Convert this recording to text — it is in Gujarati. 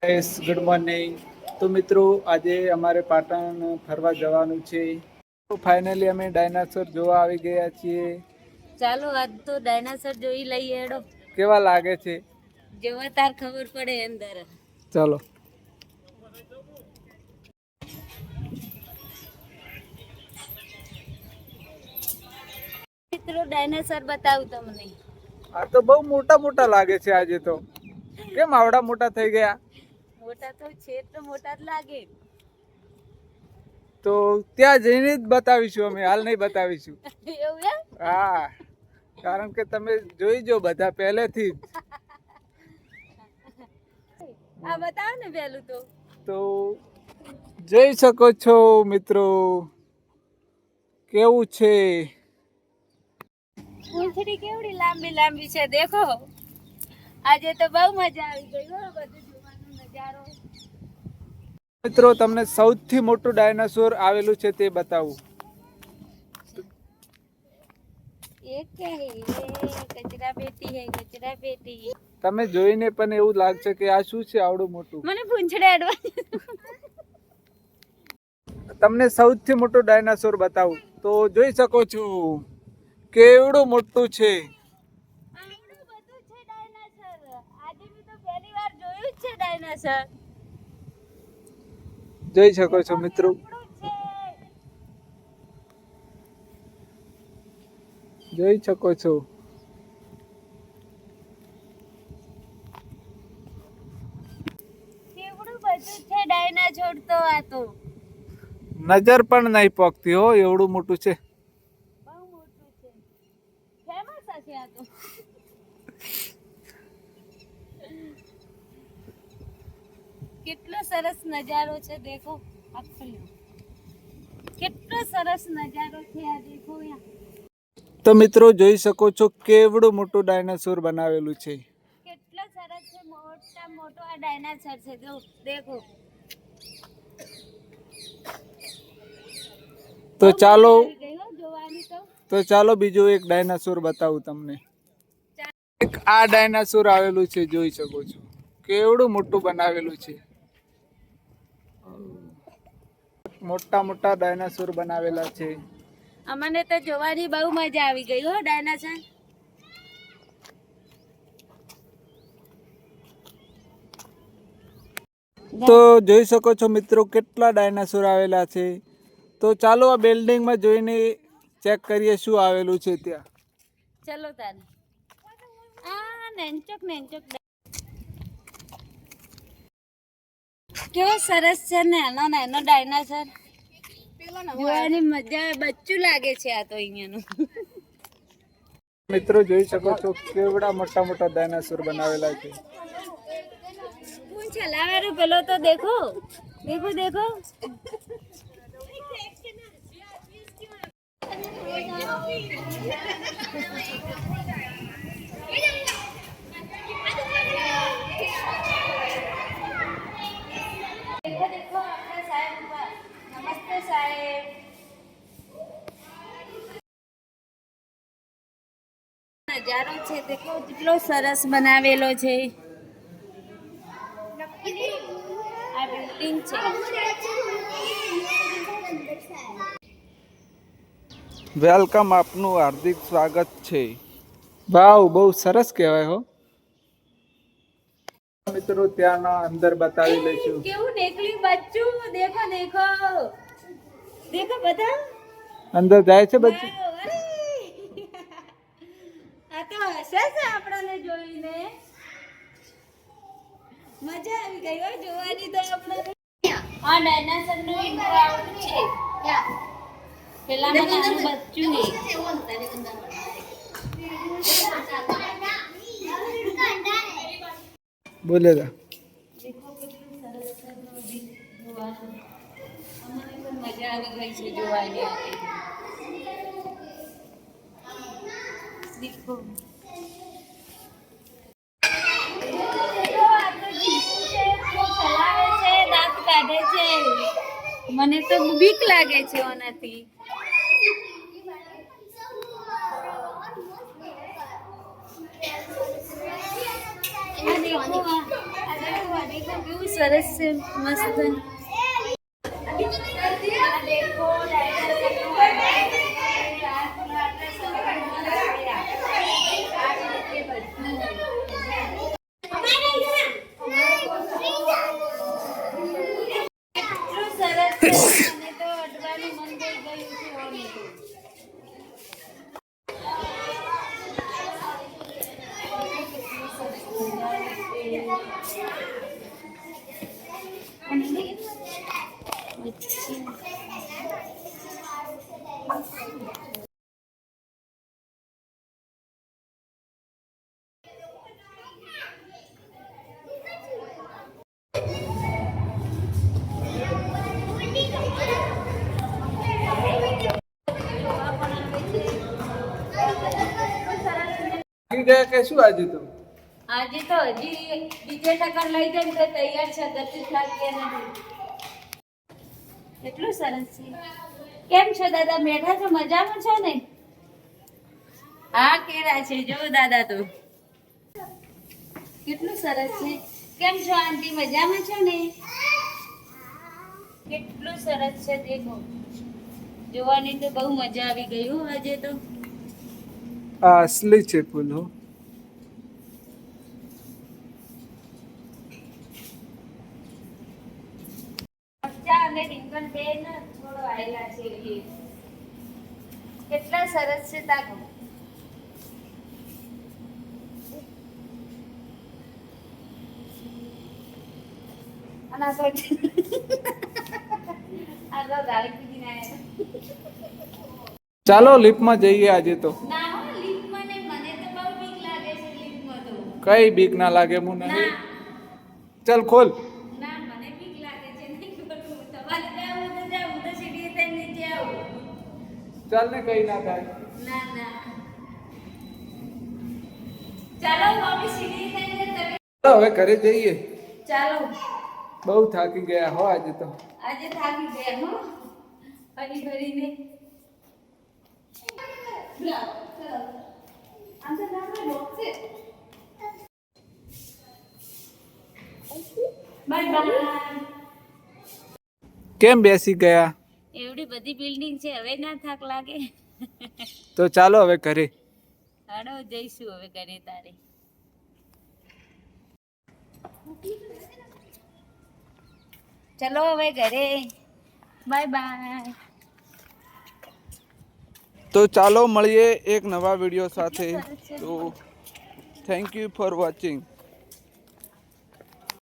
Yes good morning. તો મિત્રો આજે અમારે પાટણ ફરવા જવાનું છે. તો ફાઇનલી અમે ડાયનાસોર જોવા આવી ગયા છીએ. ચાલો આજ તો ડાયનાસોર જોઈ લઈએ. હેડો કેવા લાગે છે જેવા તાર ખબર પડે અંદર. ચાલો. મિત્રો ડાયનાસોર બતાવું તમને. આ તો બહુ મોટા મોટા લાગે છે આજે તો. કેમ આવડા મોટા થઈ ગયા? મોટા તો છે તો મોટા જ લાગે. તો ત્યાં જઈને જ બતાવીશું અમે, હાલ નહીં બતાવીશું. એવું એમ? હા, કારણ કે તમે જોઈ જો બધા પહેલેથી જ. આ બતાવો ને પેલું તો જોઈ શકો છો મિત્રો કેવું છે. પૂંછડી કેવડી લાંબી લાંબી છે દેખો. આજે તો બહુ મજા આવી ગઈ હો, બધું જોવાનો નજારો. મિત્રો તમને સૌથી મોટું ડાયનાસોર આવેલું છે તે બતાવું. ये क्या है? ये कचरा पेटी है, कचरा पेटी. તમે જોઈને પણ એવું લાગશે કે આ શું છે આવડું મોટું. મને પૂંછડે અડવા. તમને સૌથી મોટું ડાયનાસોર બતાવું તો જોઈ શકો છો કેવડું મોટું છે. આવડું બધું છે ડાયનાસોર. આજે મેં તો પહેલી વાર જોયું જ છે ડાયનાસોર. જોઈ શકો છો મિત્રો. જોઈ શકો છો. કેવડું બધું છે ડાયનાસોર તો. આ તો નજર પણ નહીં પકતી હો, એવડું મોટું છે. બહુ મોટું છે. ફેમસ હશે આ તો. કેટલો સરસ નજારો છે દેખો. કેટલો સરસ નજારો છે આ દેખો. તો મિત્રો જોઈ શકો છો કેવડું મોટું ડાયનાસોર બનાવેલું છે. કેટલો સરસ છે. મોટા મોટો આ ડાયનાસોર છે જો દેખો. તો ચાલો જોવાની તો ચાલો બીજું એક ડાયનાસોર બતાવું તમને. એક આ ડાયનાસોર આવેલું છે, જોઈ શકો છો કેવડું મોટું બનાવેલું છે. મોટા મોટા ડાયનાસોર બનાવેલા છે. અમને તો જોવાની બહુ મજા આવી ગઈ હો ડાયનાસોર. તો જોઈ શકો છો મિત્રો કેટલા ડાયનાસોર આવેલા છે. તો ચાલો આ બિલ્ડિંગમાં જોઈને ચેક કરીએ શું આવેલું છે ત્યાં. ચલો તાને. આ નેનચોક નેનચોક કેવો સરસ છે ને નાનો નાનો ડાયનાસોર. જોવાની મજા બચ્ચું લાગે છે આ તો અહીંયાનું. મિત્રો જોઈ શકો છો કેવડા મોટા મોટા ડાયનાસોર બનાવેલા છે. કોણ ચલાવેલું પેલો તો દેખો દેખો દેખો. देखो अपना साहेब ऊपर. नमस्ते साहेब. નજારો છે દેખો કેટલો સરસ બનાવેલો છે. આ બિલ્ડિંગ છે. વેલકમ, આપનું હાર્દિક સ્વાગત છે. વાવ, બહુ સરસ કહેવાય હો. મિત્રો ત્યાંના અંદર બતાવી લઈશું. કેવું નેકલી બચ્ચું દેખો દેખો દેખો બધા અંદર જાય છે બચ્ચું. અરે આ તો હસે છે આપણને જોઈને. મજા આવી ગઈ હો જોવાની તો આપણે. આ ડાયનાસોર નું આવડું છે. પેલા નાનું બચ્ચું ને. બોલેગા. દેખો કેટલું સરસ જોવાનું. અમને પણ મજા આવી ગઈ છે જોવાની. દેખો દાંત કાઢે છે. મને તો બીક લાગે છે ઓનાથી. આ દેખો આ દેખો એકદમ કેવું સરસ છે, મસ્ત. આ દેખો, કેટલું સરસ છે. મને તો અડવાનું મન થઈ ગયું છે. થાકી ગયા કે શું આજે તો? આજે તો હજી બીજે ટક્કર લઈ જાય તો તૈયાર છે. ગતિ લાગ્યા નથી. કેટલું સરસ છે. કેમ છો દાદા? બેઠા છો? મજામાં છો ને? હા, કેળા છે જો દાદા તો. કેટલું સરસ છે. કેમ છો આંટી? મજામાં છો ને? કેટલું સરસ છે. દેખો, જોવાની તો બહુ મજા આવી ગઈ હો આજે તો. આ અસલી છે ફૂલ હો. મરચાં અને રીંગણ બે ને થોડો આયેલા છે એ. કેટલા સરસ છે તાકો. અને આ તો ગાળી પીધી ના આવ્યા. ચાલો લિફ્ટમાં જઈએ આજે તો. ના હો, લીફમાં નહીં. મને તો બહુ બીક લાગે છે લીફમાં તો. કઈ બીક ના લાગે હું ના નહીં. ચાલ ખોલ. ના, મને બીક લાગે છે. નહીં ખોલવું. તમારે જાવું તો જાવ. હું તો સીડીએ થઈને નીચે આવું. ચાલ ને, કઈ ના થાય. ના ના, ચાલો મમ્મી સીડી થઈને તમે. ચાલો હવે ઘરે જઈએ. ચાલો, બહુ થાકી ગયા હો આજે તો. આજે થાકી ગયા હો ફરી ફરીને. આમ તો નાના લોક છે. Bye bye. કેમ બેસી ગયા? એવડી બધી બિલ્ડિંગ છે, હવે ના થાક લાગે. તો ચાલો હવે ઘરે. હાડો જઈશું હવે ઘરે તારે. ચલો હવે ઘરે. Bye bye. તો ચાલો મળીએ એક નવા વિડીયો સાથે. તો થેન્ક યુ ફોર વોચિંગ.